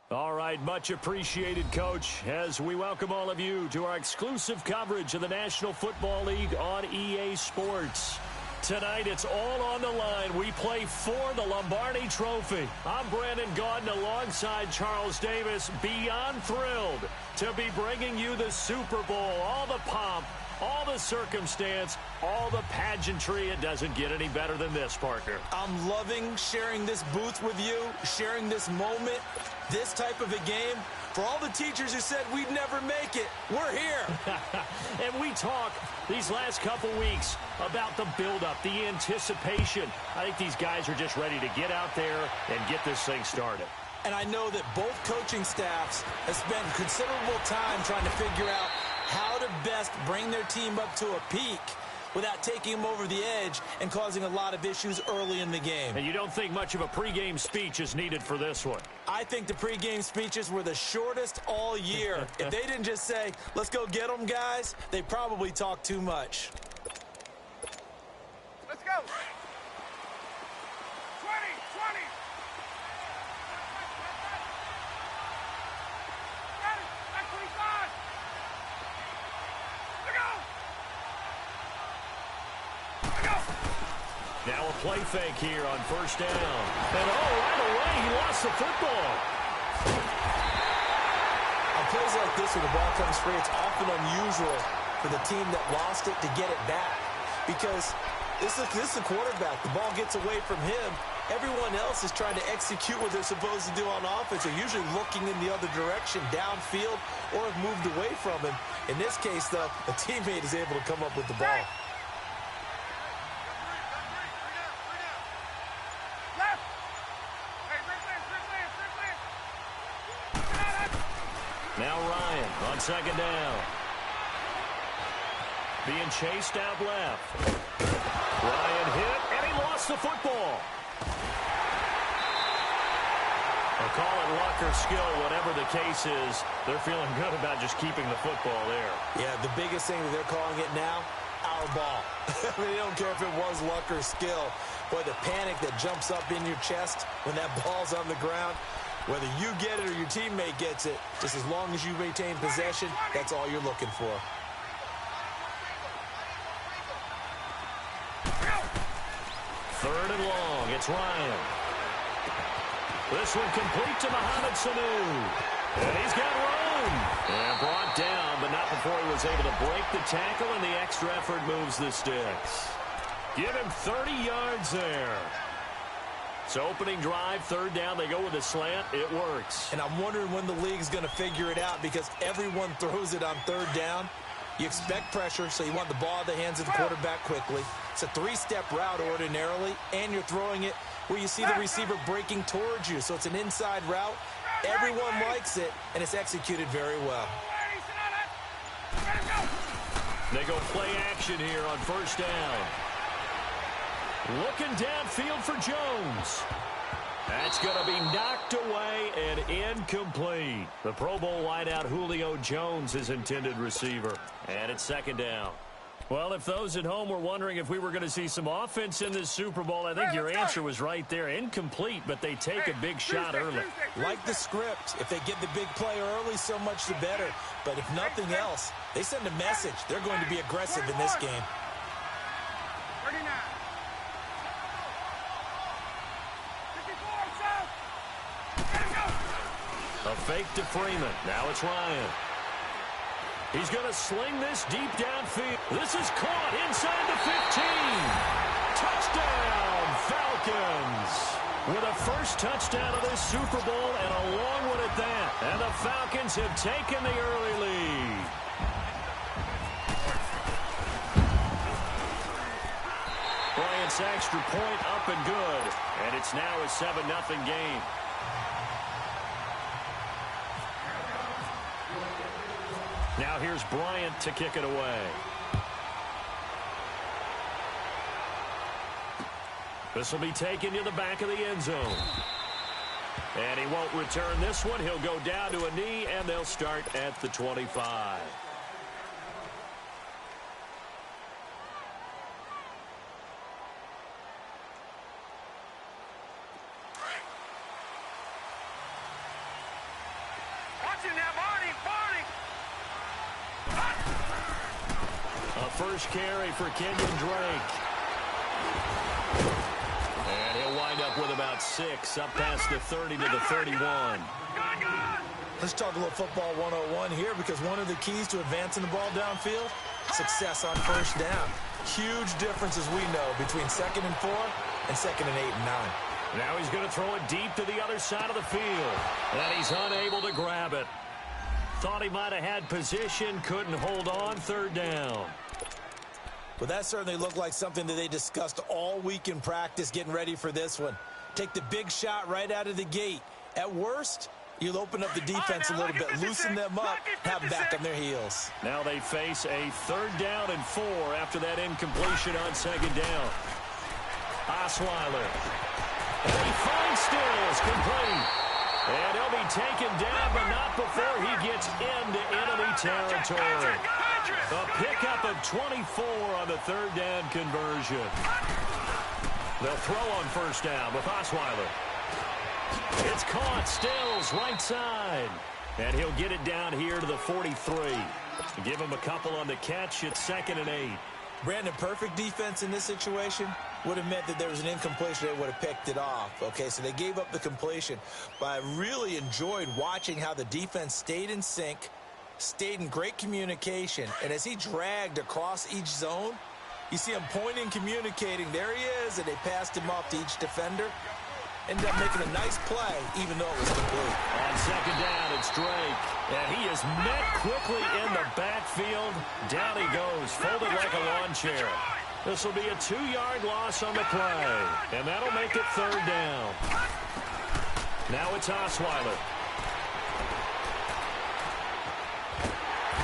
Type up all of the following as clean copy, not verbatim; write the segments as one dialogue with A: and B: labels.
A: All right, much appreciated, Coach, as we welcome all of you to our exclusive coverage of the National Football League on EA Sports. Tonight, it's all on the line. We play for the Lombardi Trophy. I'm Brandon Gaudin alongside Charles Davis, beyond thrilled to be bringing you the Super Bowl, all the pomp, all the circumstance, all the pageantry. It doesn't get any better than this, partner.
B: I'm loving sharing this booth with you, sharing this moment, this type of a game. For all the teachers who said we'd never make it, we're here.
A: And we talk these last couple weeks about the buildup, the anticipation. I think these guys are just ready to get out there and get this thing started.
B: And I know that both coaching staffs have spent considerable time trying to figure out how to best bring their team up to a peak without taking them over the edge and causing a lot of issues early in the game.
A: And you don't think much of a pregame speech is needed for this one?
B: I think the pregame speeches were the shortest all year. If they didn't just say, let's go get them, guys, they probably talked too much.
C: Let's go. 20, 20. Got it. Back 25. Let go.
A: Now a play fake here on first down. And right away, he lost the football.
B: On plays like this, when the ball comes free, it's often unusual for the team that lost it to get it back. Because this is a quarterback. The ball gets away from him. Everyone else is trying to execute what they're supposed to do on offense. They're usually looking in the other direction, downfield, or have moved away from him. In this case, though, a teammate is able to come up with the ball.
A: Now Ryan on second down. Being chased out left. Ryan hit, and he lost the football. They'll call it luck or skill, whatever the case is. They're feeling good about just keeping the football there.
B: Yeah, the biggest thing that they're calling it now, our ball. I mean, they don't care if it was luck or skill. Boy, the panic that jumps up in your chest when that ball's on the ground, whether you get it or your teammate gets it, just as long as you maintain possession, that's all you're looking for.
A: Third and long, it's Ryan. This one complete to Mohamed Sanu. And he's got room. And brought down, but not before he was able to break the tackle, and the extra effort moves the sticks. Give him 30 yards there. So opening drive, third down, they go with a slant. It works.
B: And I'm wondering when the league's going to figure it out, because everyone throws it on third down. You expect pressure, so you want the ball in the hands of the quarterback quickly. It's a three-step route ordinarily, and you're throwing it where you see the receiver breaking towards you. So it's an inside route. Everyone likes it, and it's executed very well.
A: They go play action here on first down. Looking downfield for Jones. That's going to be knocked away and incomplete. The Pro Bowl wideout Julio Jones is intended receiver. And it's second down. Well, if those at home were wondering if we were going to see some offense in this Super Bowl, I think your answer was right there. Incomplete, but they take a big shot early.
B: Like the script. If they get the big play early, so much the better. But if nothing else, they send a message. They're going to be aggressive in this game.
C: 39.
A: A fake to Freeman. Now it's Ryan. He's going to sling this deep downfield. This is caught inside the 15. Touchdown, Falcons. With a first touchdown of this Super Bowl, and a long one at that. And the Falcons have taken the early lead. Bryant's extra point up and good. And it's now a 7-0 game. Now here's Bryant to kick it away. This will be taken to the back of the end zone. And he won't return this one. He'll go down to a knee, and they'll start at the 25. first carry for Kenyon Drake. And he'll wind up with about 6, up past the 30 to the 31.
B: Let's talk a little football 101 here, because one of the keys to advancing the ball downfield, success on first down. Huge difference, as we know, between 2nd and 4 and 2nd and 8 and 9.
A: Now he's going to throw it deep to the other side of the field. And he's unable to grab it. Thought he might have had position, couldn't hold on, 3rd down.
B: Well, that certainly looked like something that they discussed all week in practice, getting ready for this one. Take the big shot right out of the gate. At worst, you'll open up the defense a little bit, loosen them up, have them back on their heels.
A: Now they face a 3rd down and 4 after that incompletion on 2nd down. Osweiler. And he finds Stills, complete. And he'll be taken down, but not before he gets into enemy territory. A pickup of 24 on the 3rd down conversion. They'll throw on 1st down with Osweiler. It's caught. Stills, right side. And he'll get it down here to the 43. Give him a couple on the catch. It's 2nd and 8.
B: Brandon, perfect defense in this situation would have meant that there was an incompletion. They would have picked it off. Okay, so they gave up the completion. But I really enjoyed watching how the defense stayed in sync, stayed in great communication. And as he dragged across each zone, you see him pointing, communicating. There he is, and they passed him off to each defender. Ended up making a nice play, even though it was complete.
A: On 2nd down, it's Drake. And he is met quickly in the backfield. Down he goes, folded like a lawn chair. This will be a 2-yard loss on the play. And that'll make it 3rd down. Now it's Osweiler.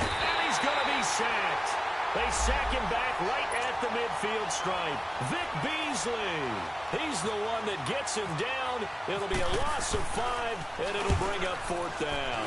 A: And he's going to be sacked. They sack him back right at the midfield stripe. Vic Beasley. He's the one that gets him down. It'll be a loss of 5, and it'll bring up 4th down.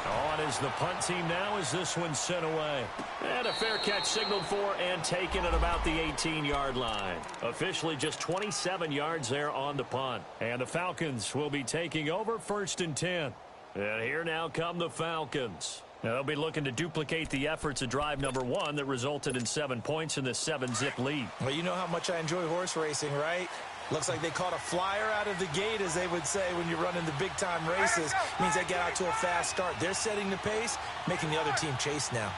A: On is the punt team now as this one's sent away. And a fair catch signaled for and taken at about the 18-yard line. Officially just 27 yards there on the punt. And the Falcons will be taking over 1st and 10. And here now come the Falcons. Now they'll be looking to duplicate the efforts of drive number 1 that resulted in 7 points in the 7-zip lead.
B: Well, you know how much I enjoy horse racing, right? Looks like they caught a flyer out of the gate, as they would say when you're running the big-time races. Means they get out to a fast start. They're setting the pace, making the other team chase now.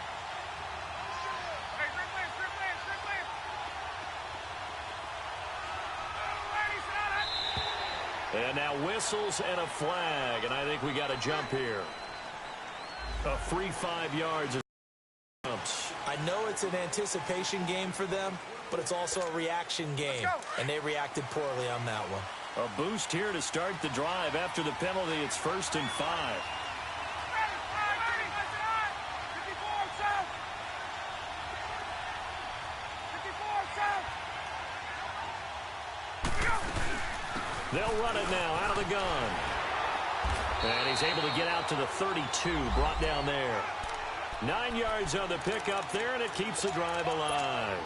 A: And now whistles and a flag, and I think we got a jump here. A free 5 yards.
B: I know it's an anticipation game for them, but it's also a reaction game, and they reacted poorly on that one.
A: A boost here to start the drive. After the penalty, it's 1st and 5. They'll run it now out of the gun. And he's able to get out to the 32, brought down there. 9 yards on the pickup there, and it keeps the drive alive.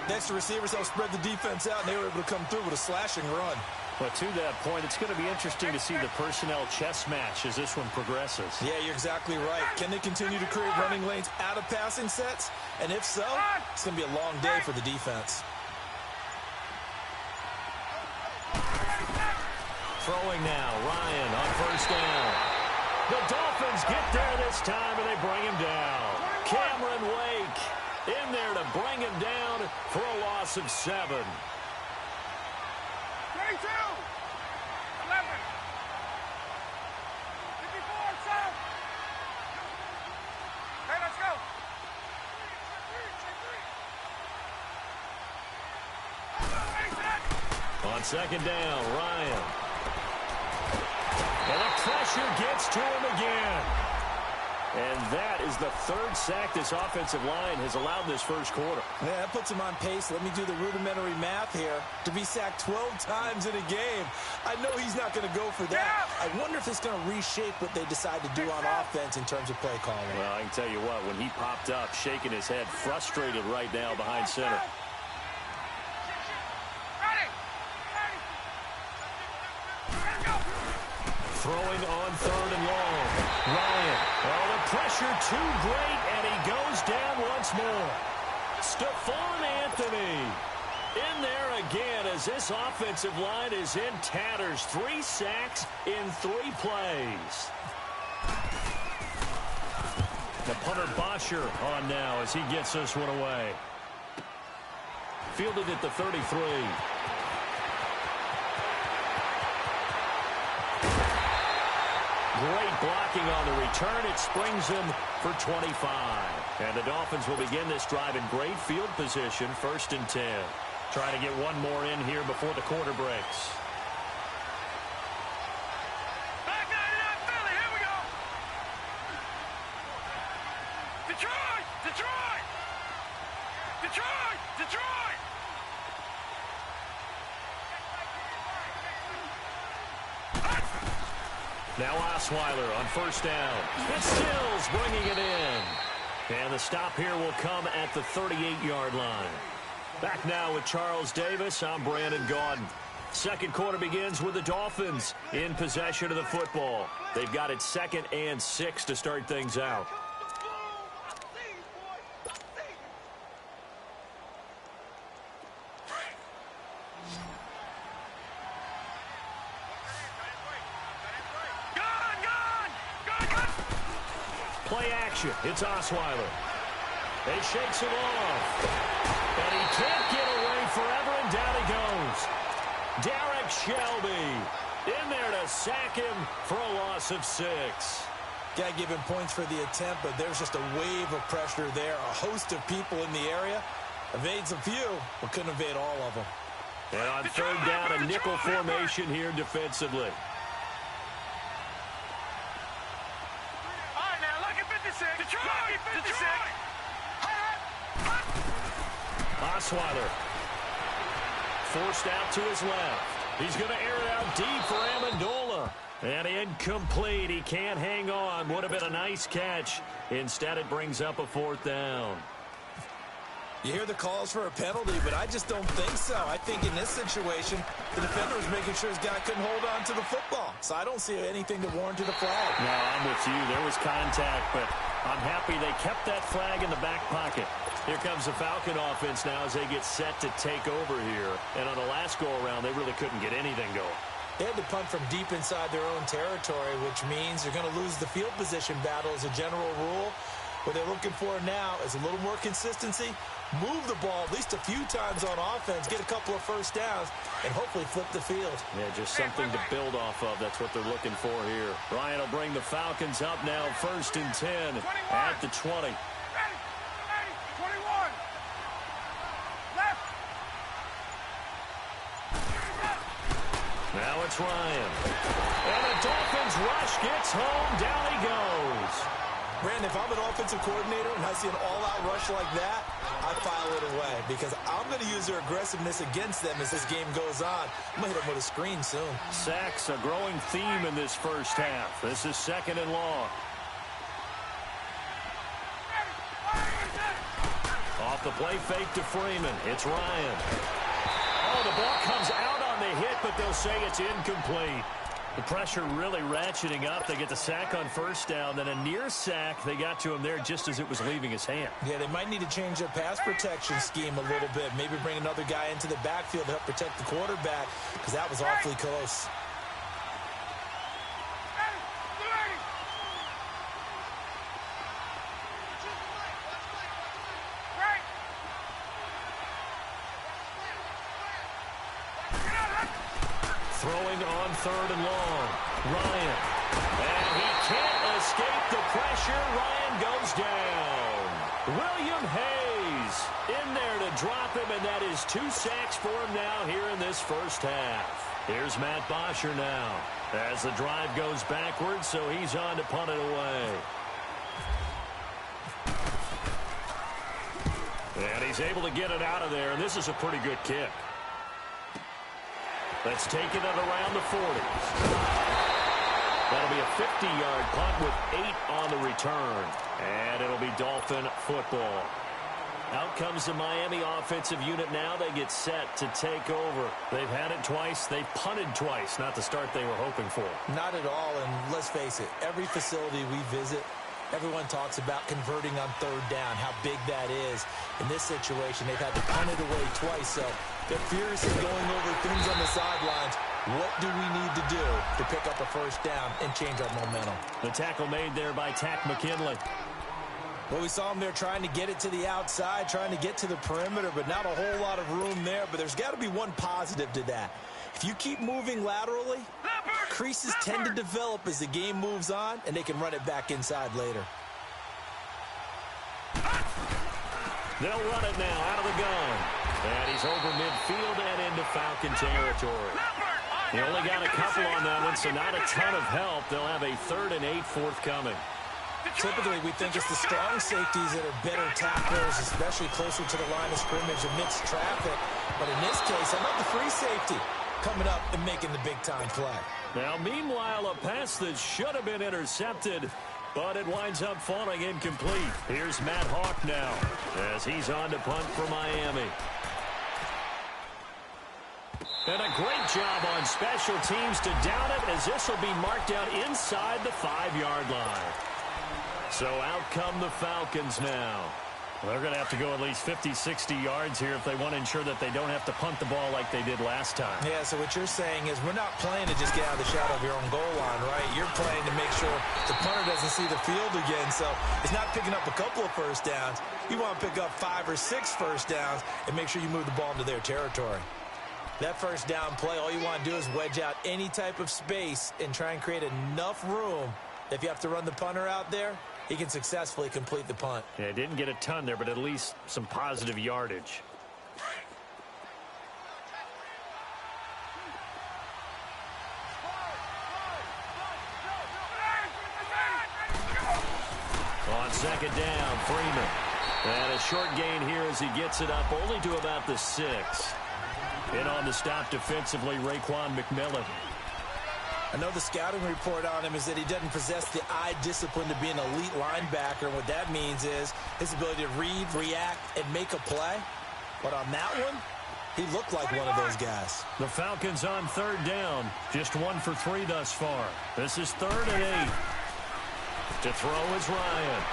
B: Next, the receivers helped spread the defense out, and they were able to come through with a slashing run.
A: But to that point, it's going to be interesting to see the personnel chess match as this one progresses.
B: Yeah, you're exactly right. Can they continue to create running lanes out of passing sets? And if so, it's going to be a long day for the defense.
A: Throwing now, Ryan on 1st down. The Dolphins get there this time, and they bring him down. Cameron Wake in there to bring him down for a loss of 7.
C: 22, 11, 54, south. Hey, let's go.
A: On 2nd down, Ryan. And the pressure gets to him again. And that is the 3rd sack this offensive line has allowed this first quarter.
B: Yeah, that puts him on pace. Let me do the rudimentary math here. To be sacked 12 times in a game, I know he's not going to go for that. I wonder if it's going to reshape what they decide to do on offense in terms of play calling.
A: Well, I can tell you what, when he popped up, shaking his head, frustrated right now behind center. Throwing on 3rd and long. Ryan. Oh, the pressure too great, and he goes down once more. Stephon Anthony in there again as this offensive line is in tatters. 3 sacks in 3 plays. The punter Bosher on now as he gets this one away. Fielded at the 33. Great blocking on the return. It springs him for 25. And the Dolphins will begin this drive in great field position, 1st and 10. Trying to get one more in here before the quarter breaks.
C: Back 99 Philly, here we go. Detroit! Detroit! Detroit! Detroit!
A: Now Osweiler on 1st down. It's Stills bringing it in. And the stop here will come at the 38-yard line. Back now with Charles Davis. I'm Brandon Gaudin. Second quarter begins with the Dolphins in possession of the football. They've got it 2nd and 6 to start things out. Play action. It's Osweiler. He shakes him off. And he can't get away forever, and down he goes. Derek Shelby in there to sack him for a loss of 6.
B: Got to give him points for the attempt, but there's just a wave of pressure there. A host of people in the area. Evades a few, but couldn't evade all of them.
A: And on 3rd down, a nickel formation here defensively. Osweiler forced out to his left. He's going to air it out deep for Amendola. And incomplete. He can't hang on. Would have been a nice catch. Instead, it brings up a 4th down.
B: You hear the calls for a penalty, but I just don't think so. I think in this situation, the defender was making sure his guy couldn't hold on to the football. So I don't see anything to warrant a flag.
A: No, I'm with you. There was contact, but I'm happy they kept that flag in the back pocket. Here comes the Falcon offense now as they get set to take over here. And on the last go-around, they really couldn't get anything going.
B: They had to punt from deep inside their own territory, which means they're going to lose the field position battle as a general rule. What they're looking for now is a little more consistency, move the ball at least a few times on offense, get a couple of 1st downs, and hopefully flip the field.
A: Yeah, just something to build off of. That's what they're looking for here. Ryan will bring the Falcons up now, 1st and 10 at the 20.
C: Ready, 21. Left.
A: Now it's Ryan. And the Dolphins rush gets home. Down he goes.
B: Brandon, if I'm an offensive coordinator and I see an all-out rush like that, I file it away because I'm going to use their aggressiveness against them as this game goes on. I'm going to hit them with a screen soon.
A: Sacks, a growing theme in this 1st half. This is 2nd and long. Off the play fake to Freeman. It's Ryan. Oh, the ball comes out on the hit, but they'll say it's incomplete. The pressure really ratcheting up. They get the sack on 1st down, then a near sack. They got to him there just as it was leaving his hand.
B: Yeah, they might need to change their pass protection scheme a little bit. Maybe bring another guy into the backfield to help protect the quarterback because that was awfully close.
A: Throwing on 3rd and long. Ryan. And he can't escape the pressure. Ryan goes down. William Hayes in there to drop him, and that is 2 sacks for him now here in this 1st half. Here's Matt Bosher now as the drive goes backwards, so he's on to punt it away. And he's able to get it out of there, and this is a pretty good kick. Let's take it at around the 40. That'll be a 50-yard punt with 8 on the return. And it'll be Dolphin football. Out comes the Miami offensive unit now. They get set to take over. They've had it twice. They've punted twice. Not the start they were hoping for.
B: Not at all, and let's face it, every facility we visit Everyone talks about converting on third down, how big that is. In this situation, they've had to punt it away twice, so they're furiously going over things on the sidelines. What do we need to do to pick up a first down and change our momentum?
A: The tackle made there by Tack McKinley.
B: Well, we saw him there trying to get it to the outside, trying to get to the perimeter, but not a whole lot of room there. But there's got to be one positive to that. If you keep moving laterally, creases tend to develop as the game moves on, and they can run it back inside later.
A: They'll run it now out of the gun. And he's over midfield and into Falcon territory. He only got a couple on that one, so not a ton of help. They'll have a 3rd and 8 forthcoming.
B: Typically, we think it's the strong safeties that are better tacklers, especially closer to the line of scrimmage amidst traffic. But in this case, how about the free safety coming up and making the big-time play?
A: Now, meanwhile, a pass that should have been intercepted, but it winds up falling incomplete. Here's Matt Hawk now as he's on to punt for Miami. And a great job on special teams to down it, as this will be marked out inside the 5-yard line. So out come the Falcons now. They're going to have to go at least 50, 60 yards here if they want to ensure that they don't have to punt the ball like they did last time.
B: Yeah, so what you're saying is we're not playing to just get out of the shadow of your own goal line, right? You're playing to make sure the punter doesn't see the field again. So it's not picking up a couple of first downs. You want to pick up 5 or 6 first downs and make sure you move the ball into their territory. That first down play, all you want to do is wedge out any type of space and try and create enough room. If you have to run the punter out there, he can successfully complete the punt.
A: Yeah, didn't get a ton there, but at least some positive yardage. On second down, Freeman. And a short gain here as he gets it up only to about the 6. In on the stop defensively, Raekwon McMillan.
B: I know the scouting report on him is that he doesn't possess the eye discipline to be an elite linebacker. And what that means is his ability to read, react, and make a play. But on that one, he looked like one of those guys.
A: The Falcons on third down. Just 1 for 3 thus far. This is 3rd and 8. To throw is Ryan.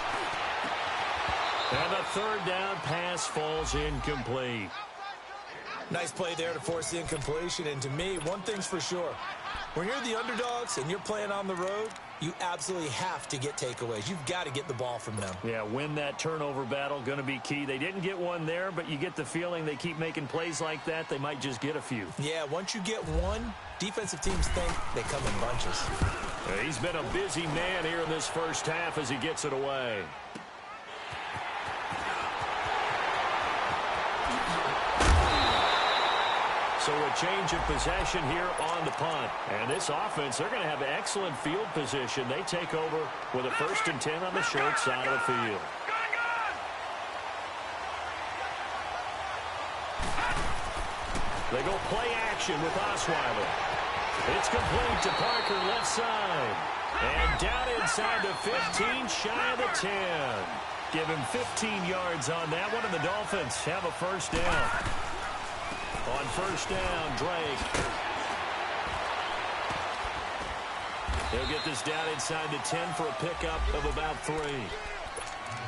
A: And a 3rd down pass falls incomplete.
B: Nice play there to force the incompletion. And to me, one thing's for sure. When you're the underdogs and you're playing on the road, you absolutely have to get takeaways. You've got to get the ball from them.
A: Yeah, win that turnover battle, going to be key. They didn't get one there, but you get the feeling they keep making plays like that, they might just get a few.
B: Yeah, once you get one, defensive teams think they come in bunches.
A: Yeah, he's been a busy man here in this first half as he gets it away. So a change of possession here on the punt. And this offense, they're going to have excellent field position. They take over with a 1st and 10 on the short side of the field. They go play action with Osweiler. It's complete to Parker left side. And down inside the 15, shy of the 10. Give him 15 yards on that one, and the Dolphins have a first down. On first down, Drake. He'll get this down inside the 10 for a pickup of about 3.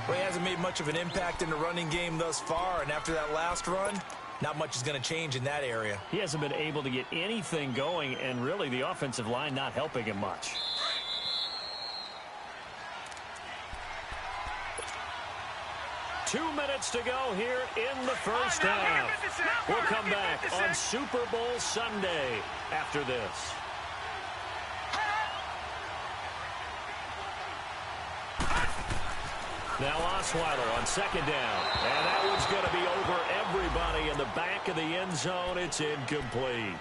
B: Well, he hasn't made much of an impact in the running game thus far, and after that last run, not much is going to change in that area.
A: He hasn't been able to get anything going, and really the offensive line not helping him much. Two minutes to go here in the first half. We'll come back on Super Bowl Sunday after this. Now Osweiler on second down. And that one's going to be over everybody in the back of the end zone. It's incomplete.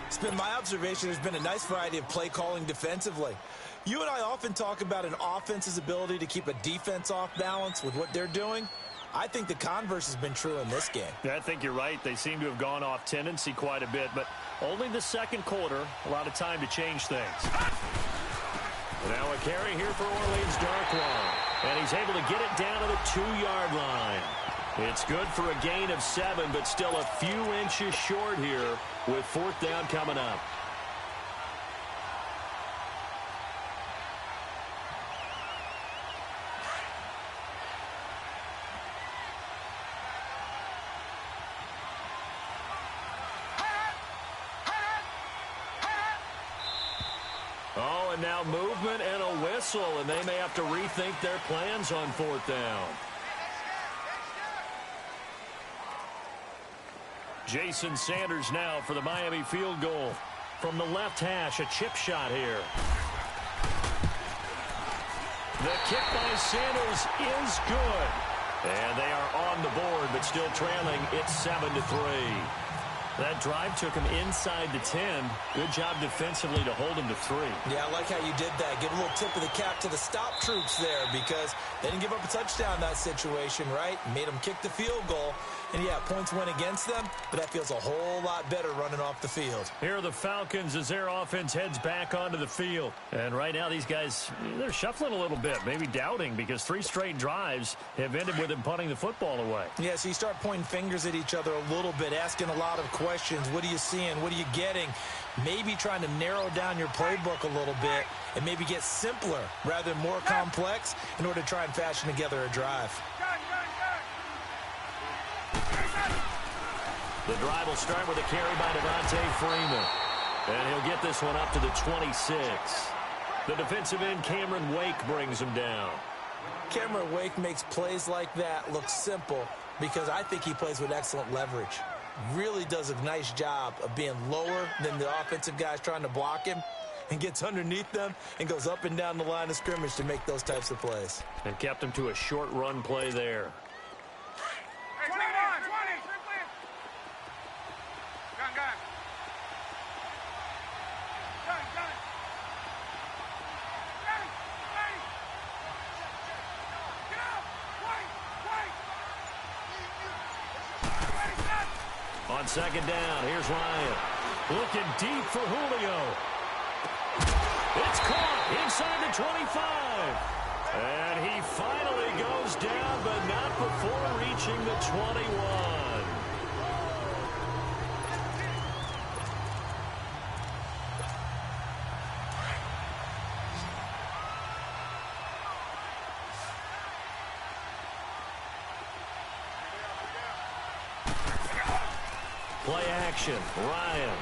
B: It's been my observation there's been a nice variety of play calling defensively. You and I often talk about an offense's ability to keep a defense off balance with what they're doing. I think the converse has been true in this game.
A: Yeah, I think you're right. They seem to have gone off tendency quite a bit, but only the second quarter, a lot of time to change things. Now a carry here for Orleans Darkwa. And he's able to get it down to the 2-yard line. It's good for a gain of 7, but still a few inches short here with 4th down coming up. and now movement and a whistle, and they may have to rethink their plans on 4th down. Jason Sanders now for the Miami field goal. From the left hash, a chip shot here. The kick by Sanders is good. And they are on the board, but still trailing. It's 7-3. That drive took him inside the 10. Good job defensively to hold him to 3.
B: Yeah, I like how you did that. Give a little tip of the cap to the stop troops there because they didn't give up a touchdown in that situation, right? Made them kick the field goal. And, yeah, points went against them, but that feels a whole lot better running off the field.
A: Here are the Falcons as their offense heads back onto the field. And right now these guys, they're shuffling a little bit, maybe doubting because 3 straight drives have ended with them punting the football away.
B: Yeah, so you start pointing fingers at each other a little bit, asking a lot of questions. What are you seeing? What are you getting? Maybe trying to narrow down your playbook a little bit and maybe get simpler rather than more complex in order to try and fashion together a drive.
A: The drive will start with a carry by Devontae Freeman. And he'll get this one up to the 26. The defensive end, Cameron Wake, brings him down.
B: Cameron Wake makes plays like that look simple because I think he plays with excellent leverage. Really does a nice job of being lower than the offensive guys trying to block him and gets underneath them and goes up and down the line of scrimmage to make those types of plays.
A: And kept him to a short run play there. On 2nd down, here's Ryan. Looking deep for Julio. It's caught inside the 25. And he finally goes down, but not before reaching the 21. Play action, Ryan.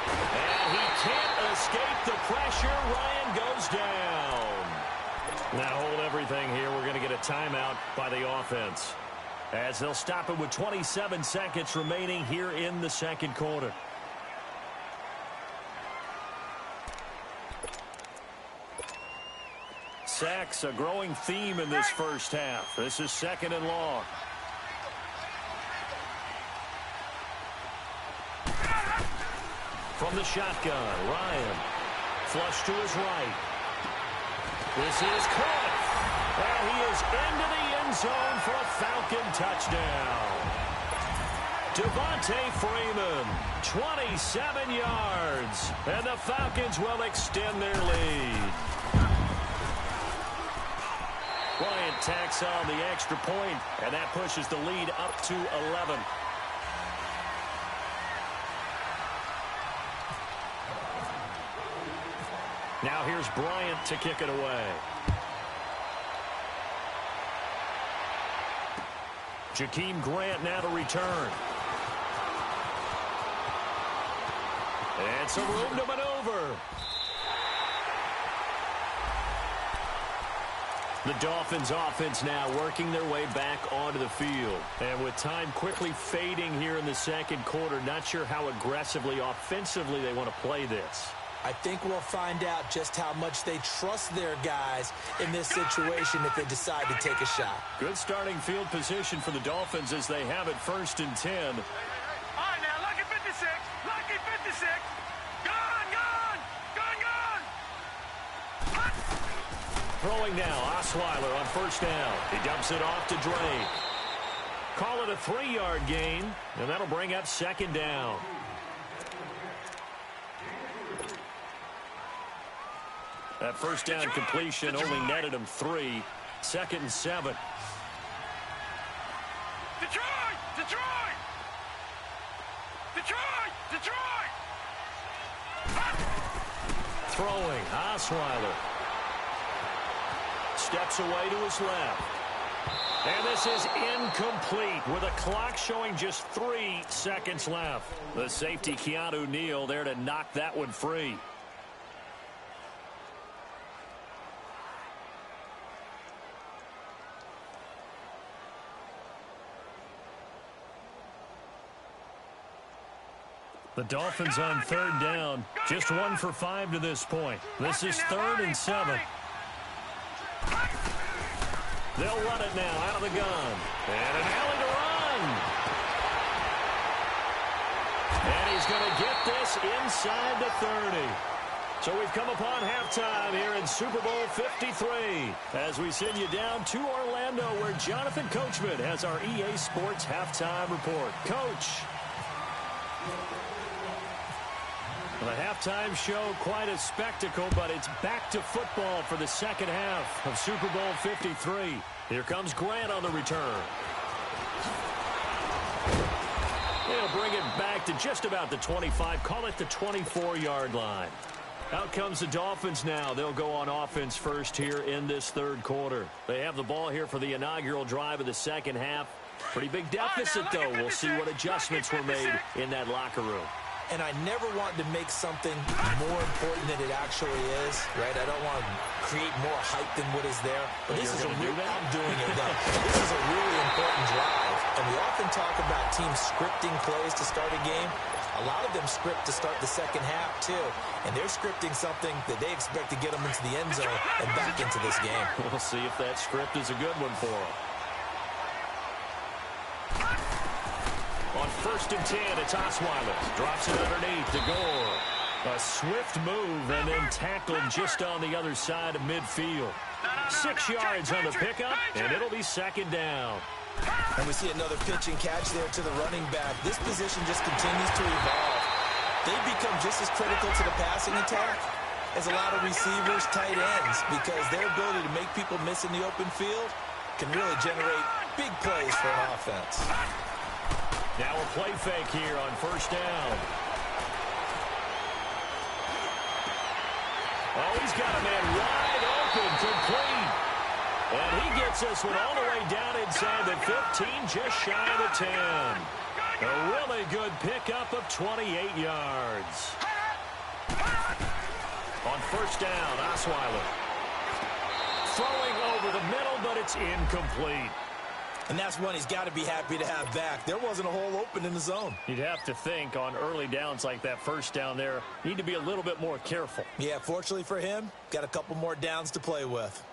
A: And he can't escape the pressure. Ryan goes down. Now hold everything here. We're going to get a timeout by the offense, as they'll stop it with 27 seconds remaining here in the 2nd quarter. Sacks, a growing theme in this first half. This is 2nd and long. From the shotgun, Ryan. Flush to his right. This is caught. And he is into the end zone for a Falcon touchdown. Devontae Freeman, 27 yards. And the Falcons will extend their lead. Bryant tacks on the extra point, and that pushes the lead up to 11. Now here's Bryant to kick it away. Jakeem Grant now to return. And some room to maneuver. The Dolphins offense now working their way back onto the field. And with time quickly fading here in the 2nd quarter, not sure how aggressively, offensively they want to play this.
B: I think we'll find out just how much they trust their guys in this situation if they decide to take a shot.
A: Good starting field position for the Dolphins as they have it 1st and 10.
C: All right, now, lucky 56. Lucky 56. Gone.
A: Throwing now, Osweiler on 1st down. He dumps it off to Drake. Call it a 3-yard gain, and that'll bring up 2nd down. That 1st down completion only netted him 3. 2nd and 7.
C: Detroit! Detroit! Detroit! Detroit!
A: Throwing, Osweiler. Steps away to his left. And this is incomplete with a clock showing just 3 seconds left. The safety, Keanu Neal, there to knock that one free. The Dolphins on third down. Just 1 for 5 to this point. This is 3rd and 7. They'll run it now out of the gun. And an alley to run. And he's going to get this inside the 30. So we've come upon halftime here in Super Bowl 53 as we send you down to Orlando where Jonathan Coachman has our EA Sports halftime report. Coach. The halftime show, quite a spectacle, but it's back to football for the second half of Super Bowl 53. Here comes Grant on the return. He'll bring it back to just about the 25, call it the 24-yard line. Out comes the Dolphins now. They'll go on offense first here in this third quarter. They have the ball here for the inaugural drive of the second half. Pretty big deficit, though. We'll see what adjustments were made in that locker room.
B: And I never want to make something more important than it actually is, right? I don't want to create more hype than what is there. But this is I'm doing it, though. This is a really important drive. And we often talk about teams scripting plays to start a game. A lot of them script to start the second half, too. And they're scripting something that they expect to get them into the end zone and back into this game.
A: We'll see if that script is a good one for them. On 1st and 10, it's Osweiler. Drops it underneath to Gore. A swift move and then tackled just on the other side of midfield. 6 yards on the pickup, and it'll be second down.
B: And we see another pitch and catch there to the running back. This position just continues to evolve. They've become just as critical to the passing attack as a lot of receivers, tight ends, because their ability to make people miss in the open field can really generate big plays for an offense.
A: Now a play fake here on 1st down. Oh, he's got a man wide open, complete. And he gets this one all the way down inside the 15, just shy of the 10. A really good pickup of 28 yards. On 1st down, Osweiler. Throwing over the middle, but it's incomplete.
B: And that's one he's got to be happy to have back. There wasn't a hole open in the zone.
A: You'd have to think on early downs like that 1st down there, need to be a little bit more careful.
B: Yeah, fortunately for him, got a couple more downs to play with.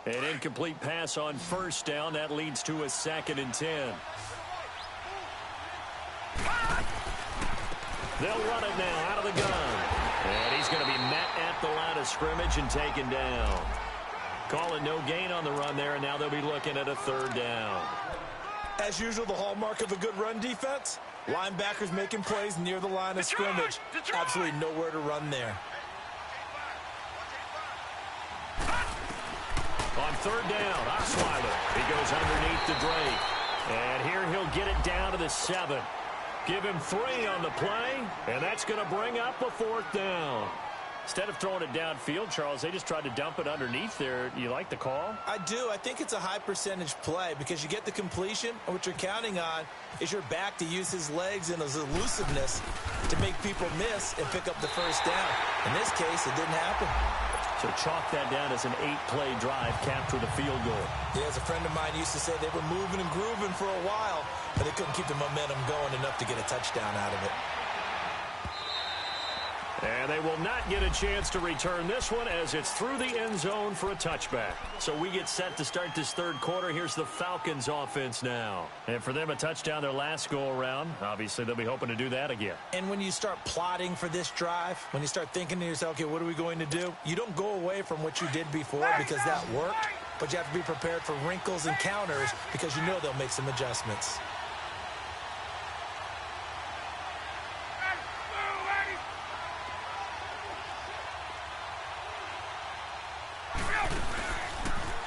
A: An incomplete pass on 1st down. That leads to a 2nd and 10. They'll run it now out of the gun. And he's going to be met at the line of scrimmage and taken down. Calling no gain on the run there, and now they'll be looking at a 3rd down.
B: As usual, the hallmark of a good run defense, linebackers making plays near the line of scrimmage. Absolutely nowhere to run there.
A: On 3rd down, Osweiler. He goes underneath to Drake. And here he'll get it down to the 7. Give him 3 on the play, and that's going to bring up a 4th down. Instead of throwing it downfield, Charles, they just tried to dump it underneath there. You like the call?
B: I do. I think it's a high percentage play because you get the completion, and what you're counting on is your back to use his legs and his elusiveness to make people miss and pick up the 1st down. In this case, it didn't happen.
A: So chalk that down as an 8-play drive, capture the field goal.
B: Yeah, as a friend of mine used to say, they were moving and grooving for a while, but they couldn't keep the momentum going enough to get a touchdown out of it.
A: And they will not get a chance to return this one as it's through the end zone for a touchback. So we get set to start this 3rd quarter. Here's the Falcons offense now. And for them, a touchdown their last go-around. Obviously, they'll be hoping to do that again.
B: And when you start plotting for this drive, when you start thinking to yourself, okay, what are we going to do? You don't go away from what you did before because that worked, but you have to be prepared for wrinkles and counters because you know they'll make some adjustments.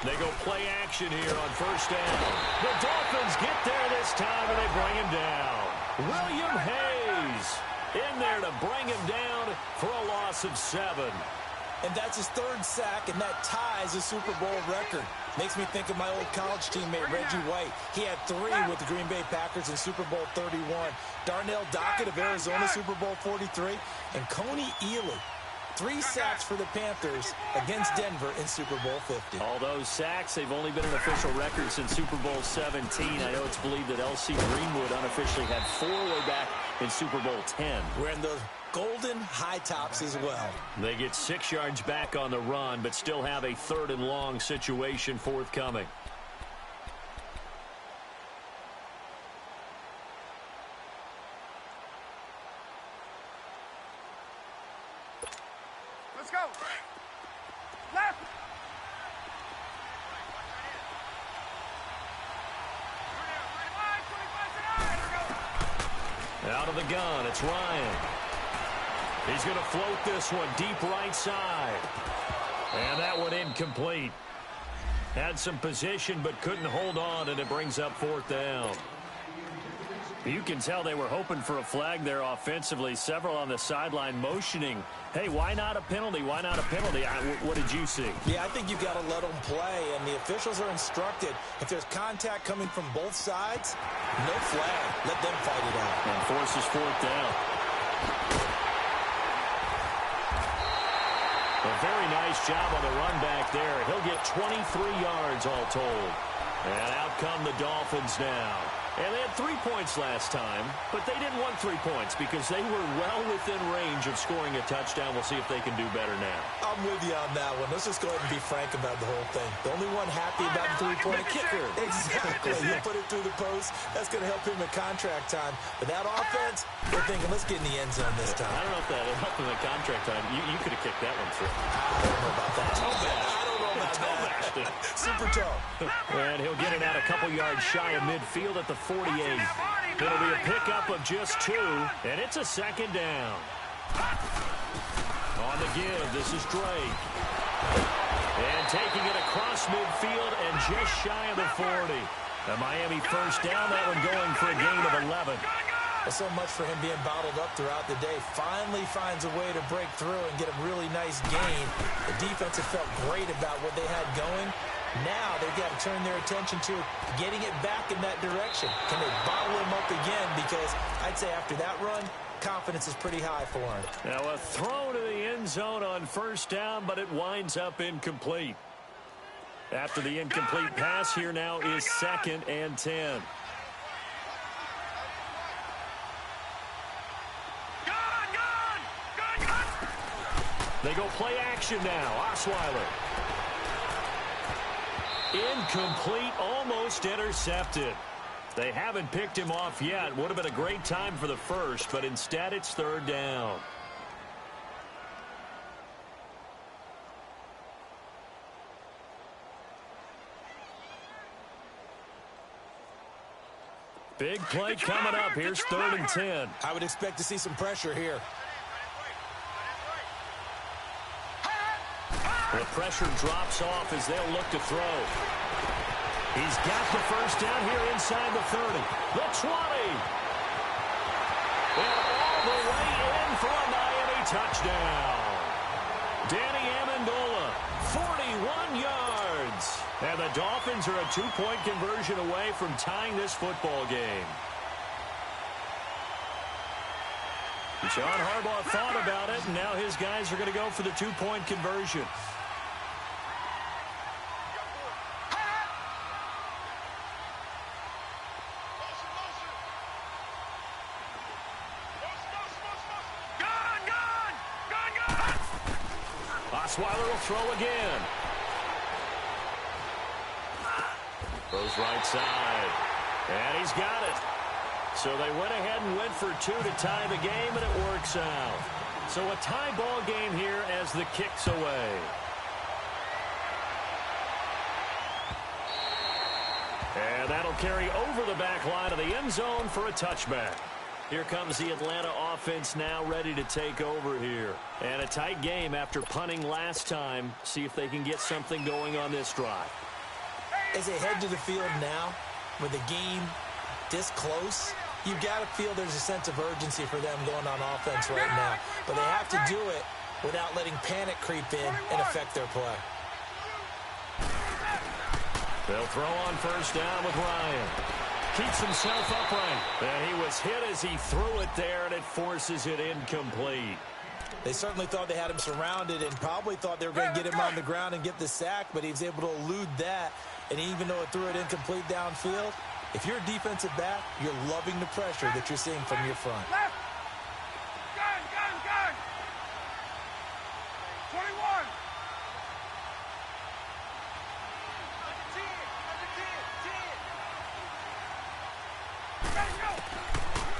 A: They go play action here on 1st down. The Dolphins get there this time, and they bring him down. William Hayes in there to bring him down for a loss of 7.
B: And that's his 3rd sack, and that ties a Super Bowl record. Makes me think of my old college teammate, Reggie White. He had 3 with the Green Bay Packers in Super Bowl 31. Darnell Dockett of Arizona, Super Bowl 43. And Coney Ealy 3 sacks for the Panthers against Denver in Super Bowl 50.
A: All those sacks, they've only been an official record since Super Bowl 17. I know it's believed that L.C. Greenwood unofficially had 4 way back in Super Bowl 10.
B: Wearing those golden high tops as well.
A: They get 6 yards back on the run, but still have a 3rd and long situation forthcoming.
C: Let's go. Left.
A: Out of the gun, it's Ryan. He's going to float this one deep right side. And that one incomplete. Had some position but couldn't hold on, and it brings up 4th down. You can tell they were hoping for a flag there offensively. Several on the sideline motioning, hey, why not a penalty? Why not a penalty? What did you see?
B: Yeah, I think you've got to let them play, and the officials are instructed. If there's contact coming from both sides, no flag. Let them fight it out.
A: And forces 4th down. A very nice job on the run back there. He'll get 23 yards all told. And out come the Dolphins now. And they had 3 points last time, but they didn't want 3 points because they were well within range of scoring a touchdown. We'll see if they can do better now.
B: I'm with you on that one. Let's just go ahead and be frank about the whole thing. The only one happy about the 3-point
A: kicker.
B: Exactly. He'll put it through the post. That's going to help him in contract time. But that offense, they're thinking, let's get in the end zone this time.
A: I don't know if that helped him in contract time. You could have kicked that one through.
B: I don't know about that.
A: Toe bash.
B: I don't know about that. Super toe.
A: And he'll get it out a couple yards shy of midfield at the 48. It'll be a pickup of just 2, and it's a 2nd down. On the give, this is Drake. And taking it across midfield and just shy of the 40. A Miami 1st down, that one going for a gain of 11.
B: So much for him being bottled up throughout the day. Finally finds a way to break through and get a really nice gain. The defense have felt great about what they had going. Now they've got to turn their attention to getting it back in that direction. Can they bottle him up again? Because I'd say after that run, confidence is pretty high for him.
A: Now a throw to the end zone on 1st down, but it winds up incomplete. After the incomplete pass, here now is 2nd and 10. They go play action now. Osweiler. Incomplete, almost intercepted. They haven't picked him off yet. Would have been a great time for the 1st, but instead it's 3rd down. Big play coming up. Here's 3rd and 10.
B: I would expect to see some pressure here.
A: The pressure drops off as they'll look to throw. He's got the 1st down here inside the 30. The 20. And all the way in for a Miami touchdown. Danny Amendola, 41 yards. And the Dolphins are a 2-point conversion away from tying this football game. John Harbaugh thought about it, and now his guys are going to go for the 2-point conversion. Osweiler will throw again. Throws right side. And he's got it. So they went ahead and went for 2 to tie the game, and it works out. So a tie ball game here as the kick's away. And that'll carry over the back line of the end zone for a touchback. Here comes the Atlanta offense now ready to take over here. And a tight game after punting last time. See if they can get something going on this drive.
B: As they head to the field now, with the game this close, you've got to feel there's a sense of urgency for them going on offense right now. But they have to do it without letting panic creep in and affect their play.
A: They'll throw on 1st down with Ryan. Keeps himself upright. And he was hit as he threw it there, and it forces it incomplete.
B: They certainly thought they had him surrounded and probably thought they were going to get him on the ground and get the sack, but he was able to elude that. And even though it threw it incomplete downfield, if you're a defensive back, you're loving the pressure that you're seeing from your front.
C: Left. Gun. 21.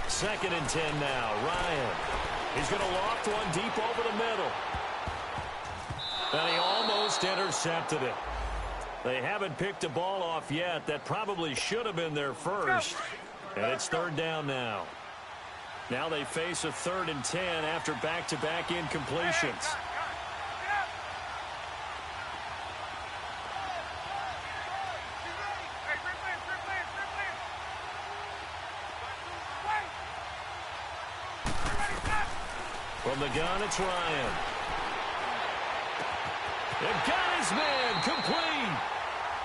A: Second and 10 now. Ryan. He's going to loft one deep over the middle. And he almost intercepted it. They haven't picked a ball off yet. That probably should have been their first. And it's third down now. Now they face a 3rd and 10 after back-to-back incompletions. From the gun, it's Ryan. And got his man complete.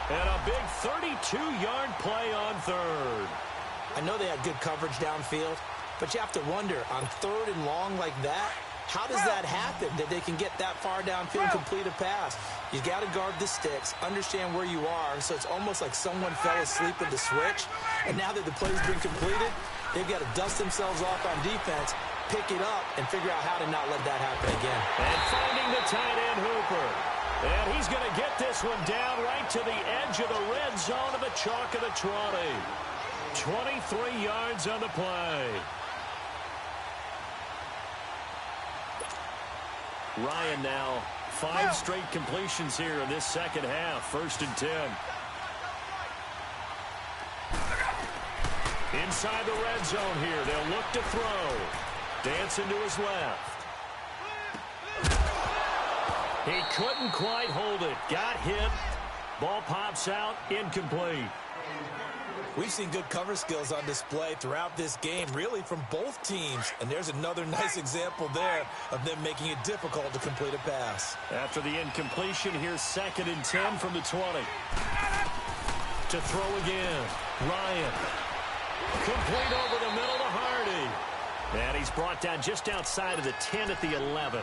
A: And a big 32-yard play on third.
B: I know they had good coverage downfield, but you have to wonder, on 3rd and long like that, how does that happen, that they can get that far downfield and complete a pass? You got to guard the sticks, understand where you are, so it's almost like someone fell asleep at the switch, and now that the play's been completed, they've got to dust themselves off on defense, pick it up, and figure out how to not let that happen again.
A: And finding the tight end, Hooper. And he's going to get this one down right to the edge of the red zone of the chalk of the 20. 23 yards on the play. Ryan now 5 straight completions here in this second half. 1st and 10. Inside the red zone here. They'll look to throw. Dancing to his left. He couldn't quite hold it. Got hit. Ball pops out. Incomplete.
B: We've seen good cover skills on display throughout this game, really from both teams. And there's another nice example there of them making it difficult to complete a pass.
A: After the incompletion, here's 2nd and 10 from the 20. To throw again. Ryan. Complete over the middle to Hardy. And he's brought down just outside of the 10 at the 11.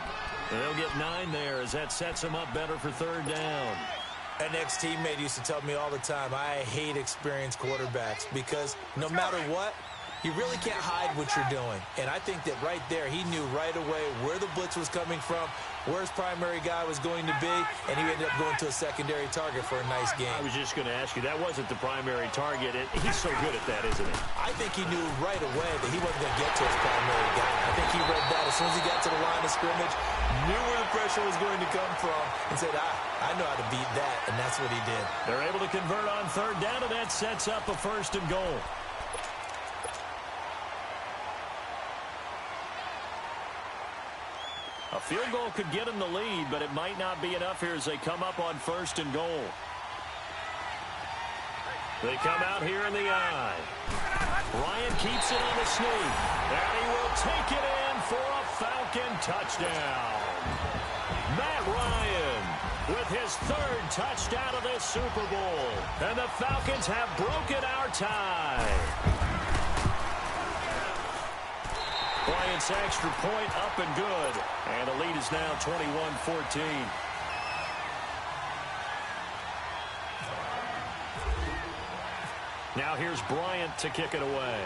A: And they'll get 9 there as that sets him up better for 3rd down.
B: An ex-teammate used to tell me all the time, I hate experienced quarterbacks because no matter what, you really can't hide what you're doing. And I think that right there, he knew right away where the blitz was coming from, where his primary guy was going to be, and he ended up going to a secondary target for a nice game.
A: I was just going to ask you, that wasn't the primary target. He's so good at that, isn't he?
B: I think he knew right away that he wasn't going to get to his primary guy. I think he read that as soon as he got to the line of scrimmage, knew where the pressure was going to come from, and said, I know how to beat that, and that's what he did.
A: They're able to convert on 3rd down, and that sets up a 1st and goal. A field goal could get them the lead, but it might not be enough here as they come up on 1st and goal. They come out here in the eye. Ryan keeps it on the sneak. And he will take it in for a Falcon touchdown. Matt Ryan with his 3rd touchdown of this Super Bowl. And the Falcons have broken our tie. Bryant's extra point up and good. And the lead is now 21-14. Now here's Bryant to kick it away.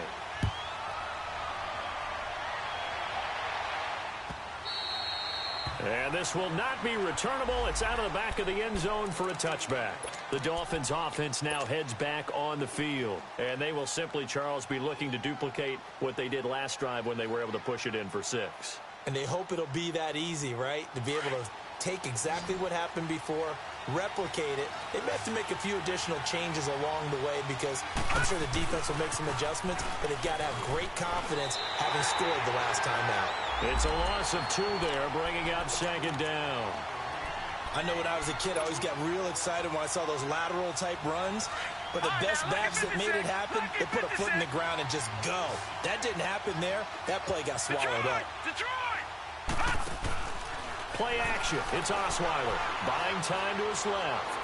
A: And this will not be returnable. It's out of the back of the end zone for a touchback. The Dolphins offense now heads back on the field. And they will simply, Charles, be looking to duplicate what they did last drive when they were able to push it in for 6.
B: And they hope it'll be that easy, right? To be able to take exactly what happened before, replicate it. They may have to make a few additional changes along the way because I'm sure the defense will make some adjustments, but they've got to have great confidence having scored the last time out.
A: It's a loss of 2 there, bringing up 2nd down.
B: I know when I was a kid, I always got real excited when I saw those lateral-type runs. But the best backs that made it happen, they put a foot in the ground and just go. That didn't happen there. That play got swallowed up.
A: Play action. It's Osweiler. Buying time to his left.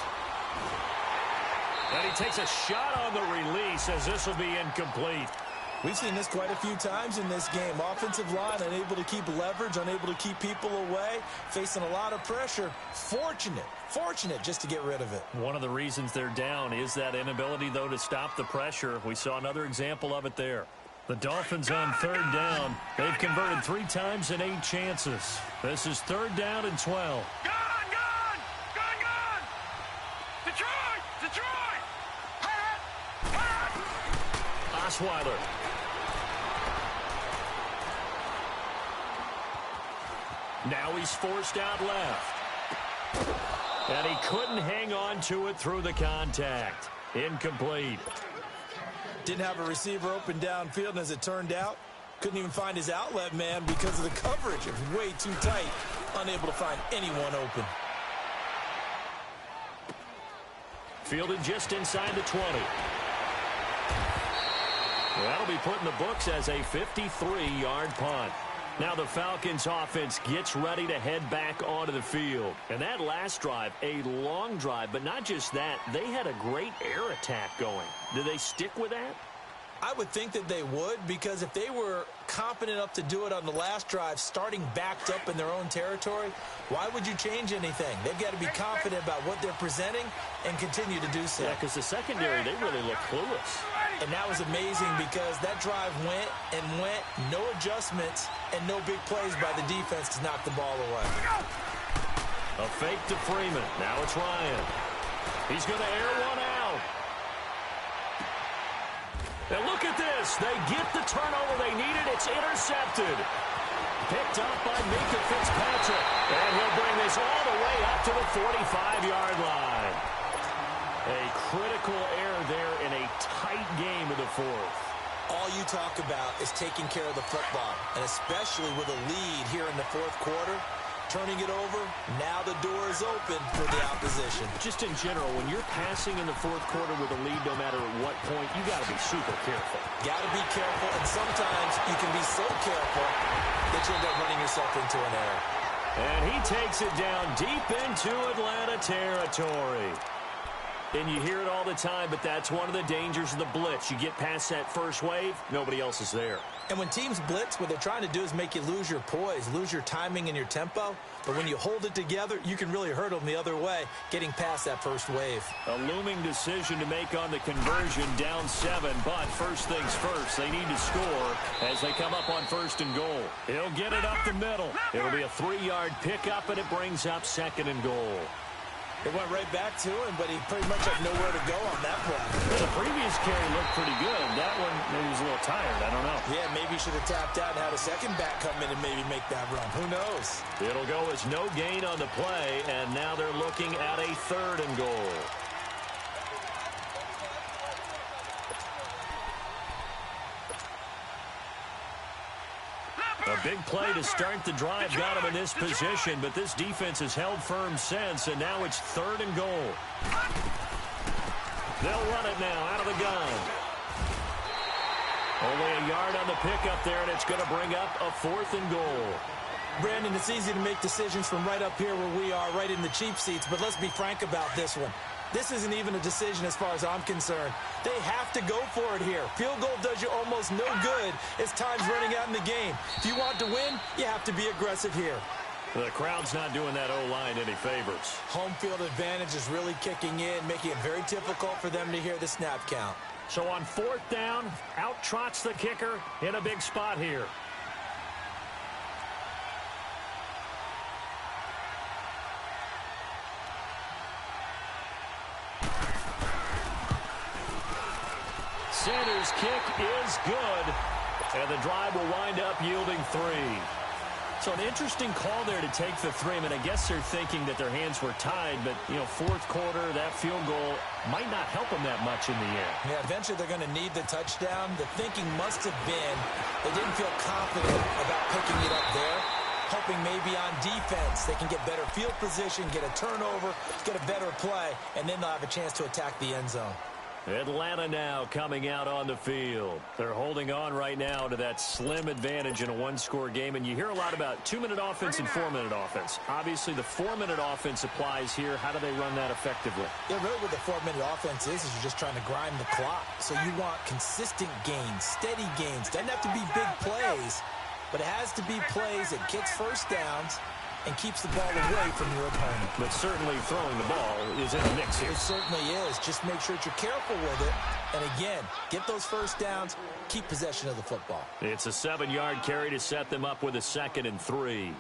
A: And he takes a shot on the release as this will be incomplete.
B: We've seen this quite a few times in this game. Offensive line unable to keep leverage, unable to keep people away, facing a lot of pressure. Fortunate just to get rid of it.
A: One of the reasons they're down is that inability, though, to stop the pressure. We saw another example of it there. The Dolphins on third down. They've converted 3 times in 8 chances. This is 3rd down and 12.
C: Gone! Detroit!
A: Osweiler. Now he's forced out left. And he couldn't hang on to it through the contact. Incomplete.
B: Didn't have a receiver open downfield, and as it turned out, couldn't even find his outlet man because of the coverage. It was way too tight. Unable to find anyone open.
A: Fielded just inside the 20. That'll be put in the books as a 53-yard punt. Now the Falcons offense gets ready to head back onto the field. And that last drive, a long drive, but not just that, they had a great air attack going. Do they stick with that?
B: I would think that they would, because if they were confident enough to do it on the last drive, starting backed up in their own territory, why would you change anything? They've got to be confident about what they're presenting and continue to do so.
A: Yeah, because the secondary, they really look clueless.
B: And that was amazing because that drive went, no adjustments, and no big plays by the defense to knock the ball away.
A: A fake to Freeman. Now it's Ryan. He's going to air one out. And look at this. They get the turnover they needed. It's intercepted. Picked up by Minka Fitzpatrick. And he'll bring this all the way up to the 45-yard line. A critical error there in a tight game of the 4th.
B: All you talk about is taking care of the football, and especially with a lead here in the 4th quarter. Turning it over, now the door is open for the opposition.
A: Just in general, when you're passing in the 4th quarter with a lead, no matter at what point, you got to be super careful.
B: Got to be careful, and sometimes you can be so careful that you end up running yourself into an error.
A: And he takes it down deep into Atlanta territory. And you hear it all the time, but that's one of the dangers of the blitz. You get past that first wave, nobody else is there.
B: And when teams blitz, what they're trying to do is make you lose your poise, lose your timing and your tempo. But when you hold it together, you can really hurt them the other way, getting past that first wave.
A: A looming decision to make on the conversion, down 7. But first things first, they need to score as they come up on 1st and goal. He'll get it up the middle. It'll be a 3-yard pickup, and it brings up 2nd and goal.
B: It went right back to him, but he pretty much had nowhere to go on that play.
A: Well, the previous carry looked pretty good. That one, maybe he was a little tired. I don't know.
B: Yeah, maybe he should have tapped out and had a second back come in and maybe make that run. Who knows?
A: It'll go as no gain on the play, and now they're looking at a 3rd and goal. A big play to start the drive got him in this position, but this defense has held firm since, and now it's 3rd and goal. They'll run it now out of the gun. Only a yard on the pickup there, and it's going to bring up a 4th and goal.
B: Brandon, it's easy to make decisions from right up here where we are, right in the cheap seats, but let's be frank about this one. This isn't even a decision as far as I'm concerned. They have to go for it here. Field goal does you almost no good as time's running out in the game. If you want to win, you have to be aggressive here.
A: The crowd's not doing that O-line any favors.
B: Home field advantage is really kicking in, making it very difficult for them to hear the snap count.
A: So on 4th down, out trots the kicker in a big spot here. Sanders' kick is good, and the drive will wind up yielding 3. So an interesting call there to take the 3. I mean, I guess they're thinking that their hands were tied, but, 4th quarter, that field goal might not help them that much in the end.
B: Yeah, eventually they're going to need the touchdown. The thinking must have been they didn't feel confident about picking it up there, hoping maybe on defense they can get better field position, get a turnover, get a better play, and then they'll have a chance to attack the end zone.
A: Atlanta now coming out on the field. They're holding on right now to that slim advantage in a one-score game. And you hear a lot about 2-minute offense and 4-minute offense. Obviously, the 4-minute offense applies here. How do they run that effectively?
B: Yeah, really what the 4-minute offense is you're just trying to grind the clock. So you want consistent gains, steady gains. Doesn't have to be big plays, but it has to be plays that gets first downs and keeps the ball away from your opponent.
A: But certainly throwing the ball is in the mix here.
B: It certainly is. Just make sure that you're careful with it. And again, get those first downs, keep possession of the football.
A: It's a 7-yard carry to set them up with a 2nd and 3.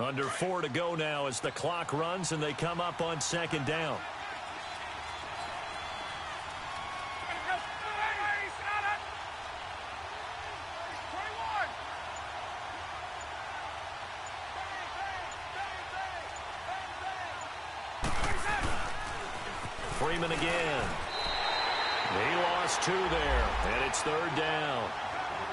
A: Under 4 to go now as the clock runs and they come up on 2nd down. 'Freeman again. He lost 2 there, and it's 3rd down.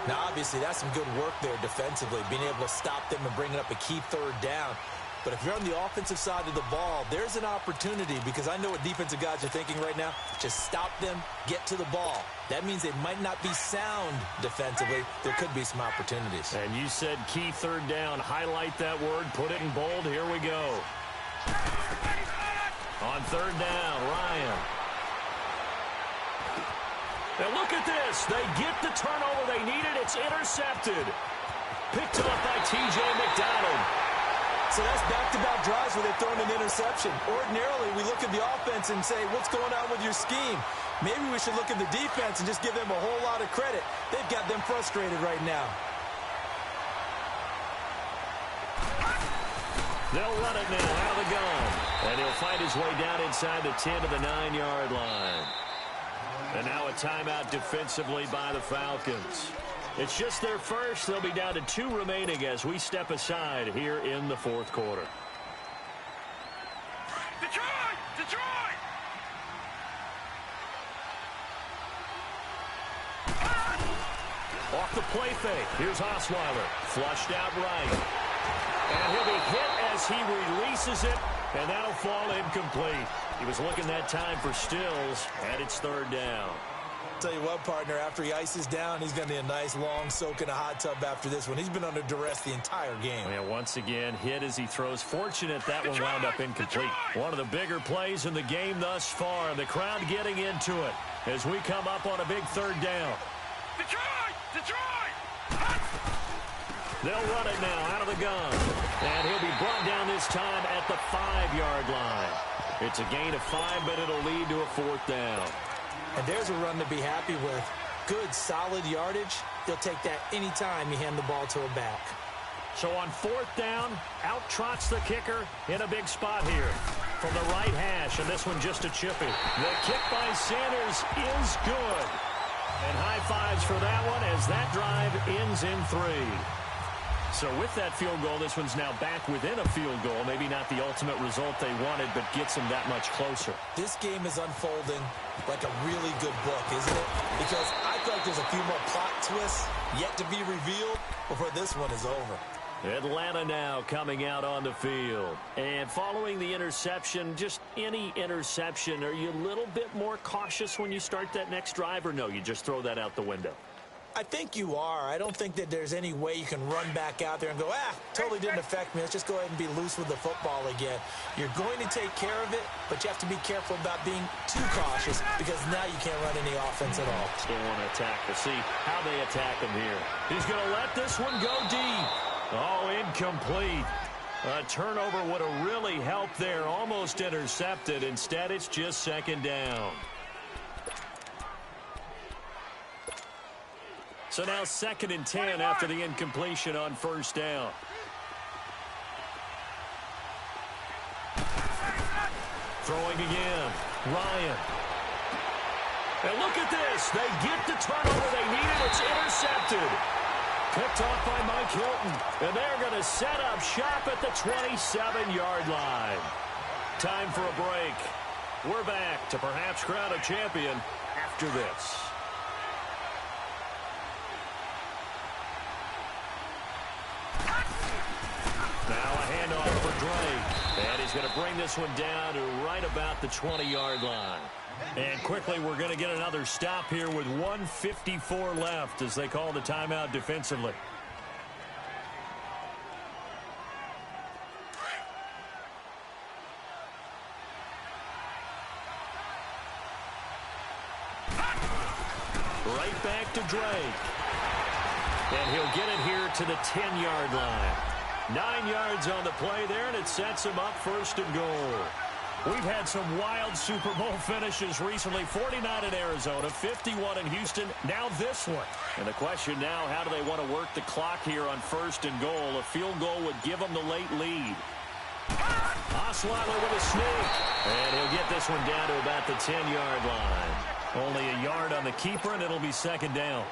B: Now, obviously, that's some good work there defensively, being able to stop them and bringing up a key 3rd down. But if you're on the offensive side of the ball, there's an opportunity because I know what defensive guys are thinking right now. Just stop them, get to the ball. That means they might not be sound defensively. There could be some opportunities.
A: And you said key 3rd down. Highlight that word. Put it in bold. Here we go. On 3rd down, Ryan. Now look at this. They get the turnover they needed. It's intercepted. Picked off by T.J. McDonald.
B: So that's back-to-back drives where they've thrown an interception. Ordinarily, we look at the offense and say, what's going on with your scheme? Maybe we should look at the defense and just give them a whole lot of credit. They've got them frustrated right now.
A: They'll run it now out of the gun. And he'll find his way down inside the 10 to the 9-yard line. And now a timeout defensively by the Falcons. It's just their first. They'll be down to 2 remaining as we step aside here in the 4th quarter.
C: Detroit! Detroit!
A: Off the play fake. Here's Osweiler. Flushed out right. And he'll be hit as he releases it. And that'll fall incomplete. He was looking that time for Stills. And it's 3rd down.
B: Tell you what, partner, after he ices down, he's going to need a nice long soak in a hot tub after this one. He's been under duress the entire game.
A: Yeah, once again, hit as he throws. Fortunate that one wound up incomplete. One of the bigger plays in the game thus far. The crowd getting into it as we come up on a big 3rd down.
C: Detroit! Detroit!
A: They'll run it now out of the gun. And he'll be brought down this time at the 5-yard line. It's a gain of 5, but it'll lead to a 4th down.
B: And there's a run to be happy with. Good, solid yardage. They'll take that anytime you hand the ball to a back.
A: So on 4th down, out trots the kicker in a big spot here from the right hash, and this one just a chippy. The kick by Sanders is good. And high fives for that one as that drive ends in 3. So with that field goal, this one's now back within a field goal. Maybe not the ultimate result they wanted, but gets them that much closer.
B: This game is unfolding like a really good book, isn't it? Because I feel like there's a few more plot twists yet to be revealed before this one is over.
A: Atlanta now coming out on the field. And following the interception, just any interception, are you a little bit more cautious when you start that next drive, or no, you just throw that out the window?
B: I think you are. I don't think that there's any way you can run back out there and go, totally didn't affect me. Let's just go ahead and be loose with the football again. You're going to take care of it, but you have to be careful about being too cautious because now you can't run any offense at all.
A: Still want to attack. We'll see how they attack him here. He's going to let this one go deep. Oh, incomplete. A turnover would have really helped there. Almost intercepted. Instead, it's just 2nd down. So now 2nd and 10 after the incompletion on 1st down. Throwing again. Ryan. And look at this. They get the turnover they needed. It's intercepted. Picked off by Mike Hilton. And they're going to set up shop at the 27-yard line. Time for a break. We're back to perhaps crown a champion after this. bring this one down to right about the 20-yard line. And quickly, we're going to get another stop here with 1:54 left as they call the timeout defensively. Right back to Drake. And he'll get it here to the 10-yard line. 9 yards on the play there, and it sets him up 1st and goal. We've had some wild Super Bowl finishes recently. 49 in Arizona, 51 in Houston, now this one. And the question now, how do they want to work the clock here on 1st and goal? A field goal would give them the late lead. Osweiler with a sneak. And he'll get this one down to about the 10-yard line. Only a yard on the keeper, and it'll be 2nd down.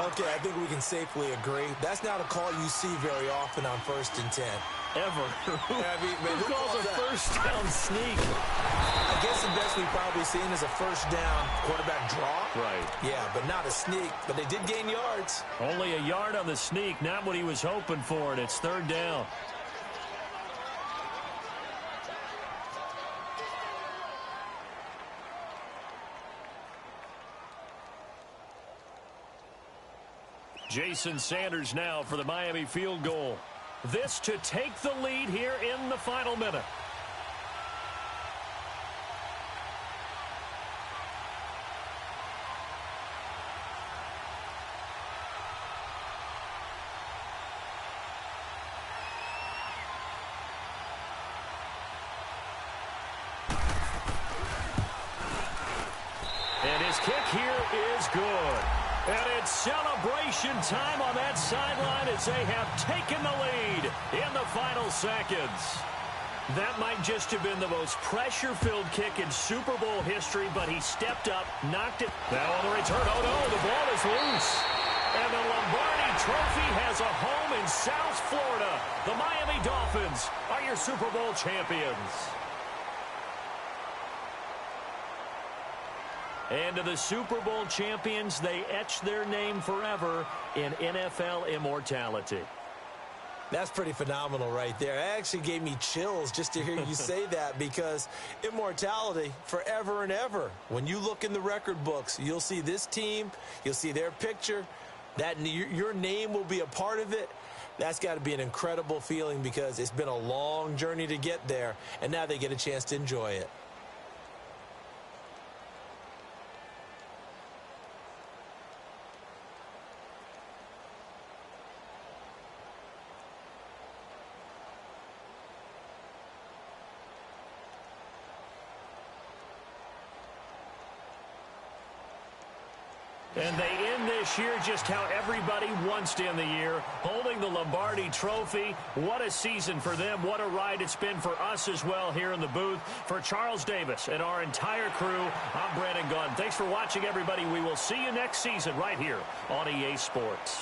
B: Okay, I think we can safely agree. That's not a call you see very often on 1st and 10.
A: Ever.
B: Who
A: calls a first down sneak?
B: I guess the best we've probably seen is a 1st down quarterback draw.
A: Right.
B: Yeah, but not a sneak. But they did gain yards.
A: Only a yard on the sneak, not what he was hoping for, and it's 3rd down. Jason Sanders now for the Miami field goal. This to take the lead here in the final minute. And his kick here is good. And it's celebration time on that sideline as they have taken the lead in the final seconds. That might just have been the most pressure-filled kick in Super Bowl history, but he stepped up, knocked it. Now on the return, oh no, the ball is loose. And the Lombardi Trophy has a home in South Florida. The Miami Dolphins are your Super Bowl champions. And to the Super Bowl champions, they etch their name forever in NFL immortality.
B: That's pretty phenomenal right there. It actually gave me chills just to hear you say that, because immortality forever and ever. When you look in the record books, you'll see this team, you'll see their picture, that your name will be a part of it. That's got to be an incredible feeling, because it's been a long journey to get there, and now they get a chance to enjoy it.
A: And they end this year just how everybody wants to end the year, holding the Lombardi Trophy. What a season for them. What a ride it's been for us as well here in the booth. For Charles Davis and our entire crew, I'm Brandon Gunn. Thanks for watching, everybody. We will see you next season right here on EA Sports.